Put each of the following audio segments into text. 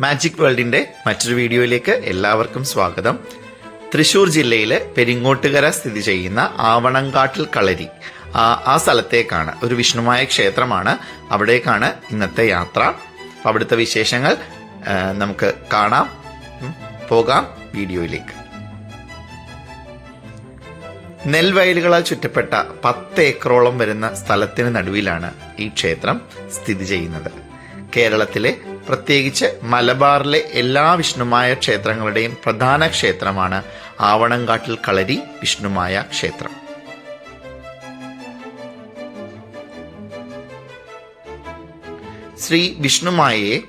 Magic വേൾഡിന്റെ മറ്റൊരു വീഡിയോയിലേക്ക് എല്ലാവർക്കും സ്വാഗതം. തൃശൂർ ജില്ലയിലെ പെരിങ്ങോട്ടുകര സ്ഥിതി ചെയ്യുന്ന ആവണങ്കാട്ടിൽ കളരി ആ സ്ഥലത്തേക്കാണ്, ഒരു വിഷ്ണുമായ ക്ഷേത്രമാണ്. അവിടേക്കാണ് ഇന്നത്തെ യാത്ര. അവിടുത്തെ വിശേഷങ്ങൾ നമുക്ക് കാണാം. പോകാം വീഡിയോയിലേക്ക്. നെൽവയലുകളാൽ ചുറ്റപ്പെട്ട 10 ഏക്കറോളം വരുന്ന സ്ഥലത്തിന് നടുവിലാണ് ഈ ക്ഷേത്രം സ്ഥിതി ചെയ്യുന്നത്. കേരളത്തിലെ, പ്രത്യേകിച്ച് മലബാറിലെ എല്ലാ വിഷ്ണുമായ ക്ഷേത്രങ്ങളുടെയും പ്രധാന ക്ഷേത്രമാണ് ആവണങ്കാട്ടിൽ കളരി വിഷ്ണുമായ ക്ഷേത്രം. ശ്രീ വിഷ്ണുമായയെ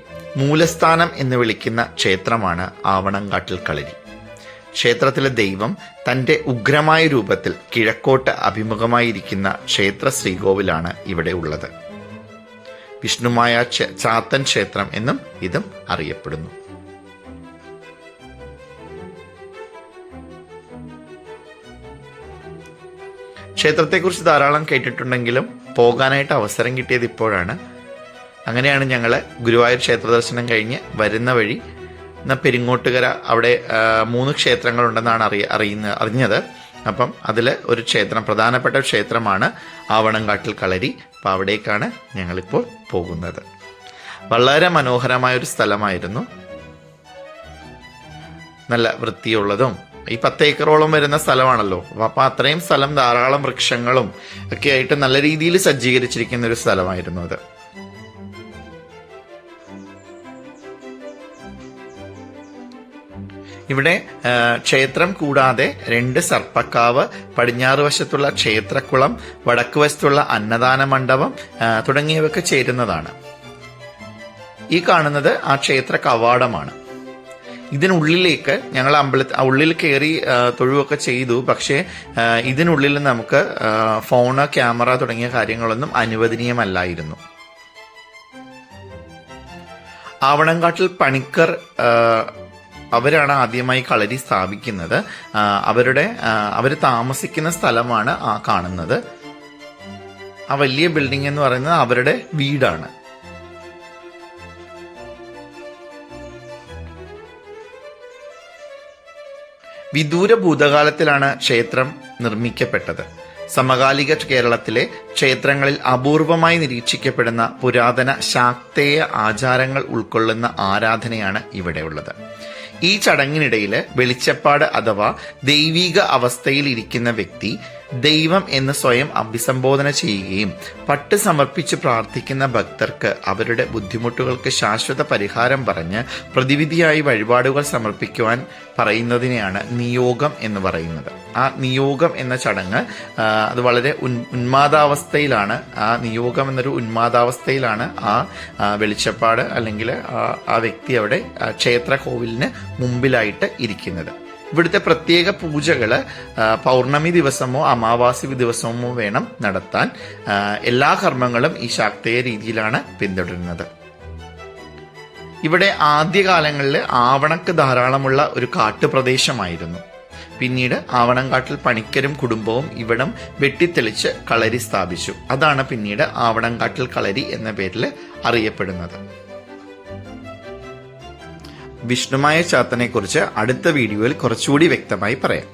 മൂലസ്ഥാനം എന്ന് വിളിക്കുന്ന ക്ഷേത്രമാണ് ആവണങ്കാട്ടിൽ കളരി. ക്ഷേത്രത്തിലെ ദൈവം തന്റെ ഉഗ്രമായ രൂപത്തിൽ കിഴക്കോട്ട് അഭിമുഖമായിരിക്കുന്ന ക്ഷേത്ര ശ്രീകോവിലാണ് ഇവിടെ ഉള്ളത്. വിഷ്ണുമായ ചാത്തൻ ക്ഷേത്രം എന്നും ഇതും അറിയപ്പെടുന്നു. ക്ഷേത്രത്തെക്കുറിച്ച് ധാരാളം കേട്ടിട്ടുണ്ടെങ്കിലും പോകാനായിട്ട് അവസരം കിട്ടിയത് ഇപ്പോഴാണ്. അങ്ങനെയാണ് ഞങ്ങൾ ഗുരുവായൂർ ക്ഷേത്ര ദർശനം കഴിഞ്ഞ് വരുന്ന വഴി പെരിങ്ങോട്ടുകര അവിടെ 3 ക്ഷേത്രങ്ങളുണ്ടെന്നാണ് അറിഞ്ഞത്. അപ്പം അതിൽ ഒരു ക്ഷേത്രം, പ്രധാനപ്പെട്ട ക്ഷേത്രമാണ് ആവണങ്കാട്ടിൽ കളരി. അപ്പം അവിടേക്കാണ് ഞങ്ങളിപ്പോൾ പോകുന്നത്. വളരെ മനോഹരമായൊരു സ്ഥലമായിരുന്നു. നല്ല വൃത്തിയുള്ളതും, ഈ 10 ഏക്കറോളം വരുന്ന സ്ഥലമാണല്ലോ. അപ്പം അത്രയും സ്ഥലം ധാരാളം വൃക്ഷങ്ങളും ഒക്കെ ആയിട്ട് നല്ല രീതിയിൽ സജ്ജീകരിച്ചിരിക്കുന്ന ഒരു സ്ഥലമായിരുന്നു അത്. ഇവിടെ ക്ഷേത്രം കൂടാതെ 2 സർപ്പക്കാവ്, പടിഞ്ഞാറ് വശത്തുള്ള ക്ഷേത്രക്കുളം, വടക്ക് വശത്തുള്ള അന്നദാന മണ്ഡപം തുടങ്ങിയവയൊക്കെ ചേരുന്നതാണ്. ഈ കാണുന്നത് ആ ക്ഷേത്ര കവാടമാണ്. ഇതിനുള്ളിലേക്ക് ഞങ്ങൾ ഉള്ളിൽ കയറി തൊഴുവൊക്കെ ചെയ്തു. പക്ഷേ ഇതിനുള്ളിൽ നമുക്ക് ഫോണ്, ക്യാമറ തുടങ്ങിയ കാര്യങ്ങളൊന്നും അനുവദനീയമല്ലായിരുന്നു. ആവണങ്കാട്ടിൽ പണിക്കർ അവരാണ് ആദ്യമായി കളരി സ്ഥാപിക്കുന്നത്. അവർ താമസിക്കുന്ന സ്ഥലമാണ് ആ കാണുന്നത്. ആ വലിയ ബിൽഡിംഗ് എന്ന് പറയുന്നത് അവരുടെ വീടാണ്. വിദൂര ഭൂതകാലത്തിലാണ് ക്ഷേത്രം നിർമ്മിക്കപ്പെട്ടത്. സമകാലിക കേരളത്തിലെ ക്ഷേത്രങ്ങളിൽ അപൂർവമായി നിരീക്ഷിക്കപ്പെടുന്ന പുരാതന ശാക്തേയ ആചാരങ്ങൾ ഉൾക്കൊള്ളുന്ന ആരാധനയാണ് ഇവിടെയുള്ളത്. ഈ ചടങ്ങിനിടയിൽ വെളിച്ചപ്പാട് അഥവാ ദൈവിക അവസ്ഥയിൽ ഇരിക്കുന്ന വ്യക്തി ദൈവം എന്ന് സ്വയം അഭിസംബോധന ചെയ്യുകയും പട്ട് സമർപ്പിച്ച് പ്രാർത്ഥിക്കുന്ന ഭക്തർക്ക് അവരുടെ ബുദ്ധിമുട്ടുകൾക്ക് ശാശ്വത പരിഹാരം പറഞ്ഞ് പ്രതിവിധിയായി വഴിപാടുകൾ സമർപ്പിക്കുവാൻ പറയുന്നതിനെയാണ് നിയോഗം എന്ന് പറയുന്നത്. ആ നിയോഗം എന്ന ചടങ്ങ് അത് വളരെ ഉന്മാദാവസ്ഥയിലാണ്. ആ നിയോഗം എന്നൊരു ഉന്മാദാവസ്ഥയിലാണ് ആ വെളിച്ചപ്പാട് അല്ലെങ്കിൽ ആ വ്യക്തി അവിടെ ക്ഷേത്ര കോവിലിന് മുമ്പിലായിട്ട് ഇരിക്കുന്നത്. ഇവിടുത്തെ പ്രത്യേക പൂജകൾ പൗർണമി ദിവസമോ അമാവാസി ദിവസമോ വേണം നടത്താൻ. എല്ലാ കർമ്മങ്ങളും ഈ ശാക്തേയ രീതിയിലാണ് പിന്തുടരുന്നത്. ഇവിടെ ആദ്യകാലങ്ങളിൽ ആവണക്ക് ധാരാളമുള്ള ഒരു കാട്ടുപ്രദേശമായിരുന്നു. പിന്നീട് ആവണങ്കാട്ടിൽ പണിക്കരും കുടുംബവും ഇവിടം വെട്ടിത്തെളിച്ച് കളരി സ്ഥാപിച്ചു. അതാണ് പിന്നീട് ആവണങ്കാട്ടിൽ കളരി എന്ന പേരിൽ അറിയപ്പെടുന്നത്. വിഷ്ണുമായ ചാത്തനെ കുറിച്ച് അടുത്ത വീഡിയോയിൽ കുറച്ചുകൂടി വ്യക്തമായി പറയാം.